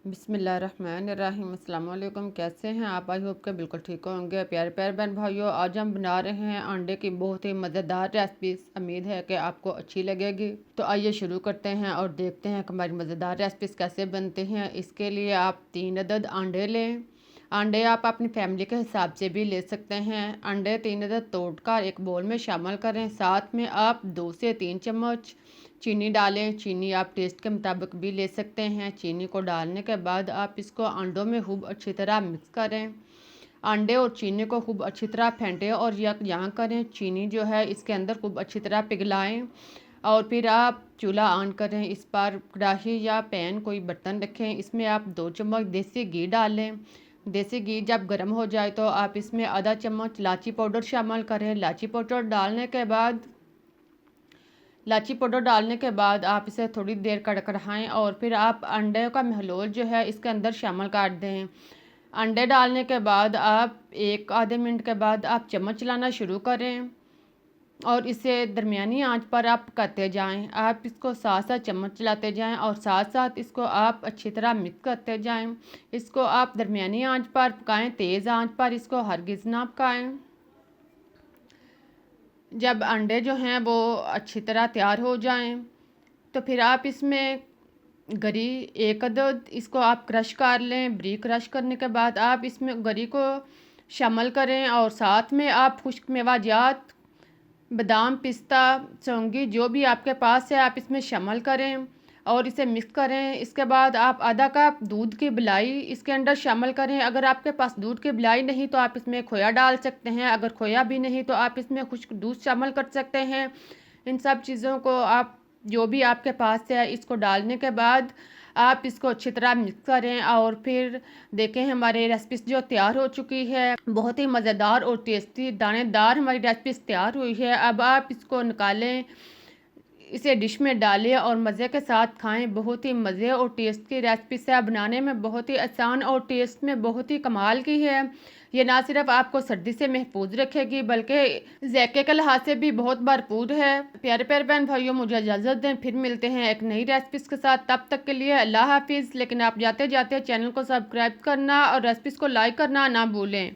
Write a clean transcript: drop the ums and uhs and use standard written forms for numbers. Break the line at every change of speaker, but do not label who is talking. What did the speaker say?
बिस्मिल्लाहिर्रहमानिर्रहीम। अस्सलाम वालेकुम। कैसे हैं आप? आई होप के बिल्कुल ठीक होंगे। प्यारे प्यारे बहन भाइयों, आज हम बना रहे हैं अंडे की बहुत ही मज़ेदार रेसिपी। उम्मीद है कि आपको अच्छी लगेगी। तो आइए शुरू करते हैं और देखते हैं कि हमारी मज़ेदार रेसिपीज़ कैसे बनते हैं। इसके लिए आप 3 अदद अंडे लें। अंडे आप अपनी फैमिली के हिसाब से भी ले सकते हैं। अंडे 3 अदद तोड़कर एक बोल में शामिल करें। साथ में आप 2 से 3 चम्मच चीनी डालें। चीनी आप टेस्ट के मुताबिक भी ले सकते हैं। चीनी को डालने के बाद आप इसको अंडों में खूब अच्छी तरह मिक्स करें। अंडे और चीनी को खूब अच्छी तरह फेंटें और यहाँ करें। चीनी जो है इसके अंदर खूब अच्छी तरह पिघलाएं और फिर आप चूल्हा ऑन करें। इस पर कढ़ाई या पैन कोई बर्तन रखें। इसमें आप 2 चम्मच देसी घी डालें। देसी घी जब गर्म हो जाए तो आप इसमें आधा चम्मच इलायची पाउडर शामिल करें। इलायची पाउडर डालने के बाद आप इसे थोड़ी देर कड़कड़ाएँ और फिर आप अंडे का महलूल जो है इसके अंदर शामिल कर दें। अंडे डालने के बाद आप एक आधे मिनट के बाद आप चम्मच चलाना शुरू करें और इसे दरमियानी आंच पर आप पकाते जाएं। आप इसको साथ साथ चम्मच चलाते जाएं और साथ साथ इसको आप अच्छी तरह मिक्स करते जाएं। इसको आप दरमियानी आंच पर पकाएं, तेज़ आंच पर इसको हरगिज़ ना पकाएं। जब अंडे जो हैं वो अच्छी तरह तैयार हो जाएं तो फिर आप इसमें गरी 1 अदद इसको आप क्रश कर लें। बारीक क्रश करने के बाद आप इसमें गरी को शामिल करें और साथ में आप खुश्क मेवाजात बादाम, पिस्ता, सौंगी जो भी आपके पास है आप इसमें शामिल करें और इसे मिक्स करें। इसके बाद आप आधा कप दूध की मलाई इसके अंदर शामिल करें। अगर आपके पास दूध की मलाई नहीं तो आप इसमें खोया डाल सकते हैं। अगर खोया भी नहीं तो आप इसमें खुश्क दूध शामिल कर सकते हैं। इन सब चीज़ों को आप जो भी आपके पास है इसको डालने के बाद आप इसको अच्छी तरह मिक्स करें और फिर देखें हमारी रेसिपीज जो तैयार हो चुकी है। बहुत ही मज़ेदार और टेस्टी दानेदार हमारी रेसिपीज तैयार हुई है। अब आप इसको निकालें, इसे डिश में डालें और मज़े के साथ खाएं। बहुत ही मज़े और टेस्ट की रेसिपी है। बनाने में बहुत ही आसान और टेस्ट में बहुत ही कमाल की है। ये ना सिर्फ आपको सर्दी से महफूज रखेगी बल्कि ज़ायके के लिहाज से भी बहुत भरपूर है। प्यारे प्यारे बहन भाइयों, मुझे इजाज़त दें, फिर मिलते हैं एक नई रेसिपीज़ के साथ। तब तक के लिए अल्लाह हाफिज़। लेकिन आप जाते जाते चैनल को सब्सक्राइब करना और रेसिपीज़ को लाइक करना ना भूलें।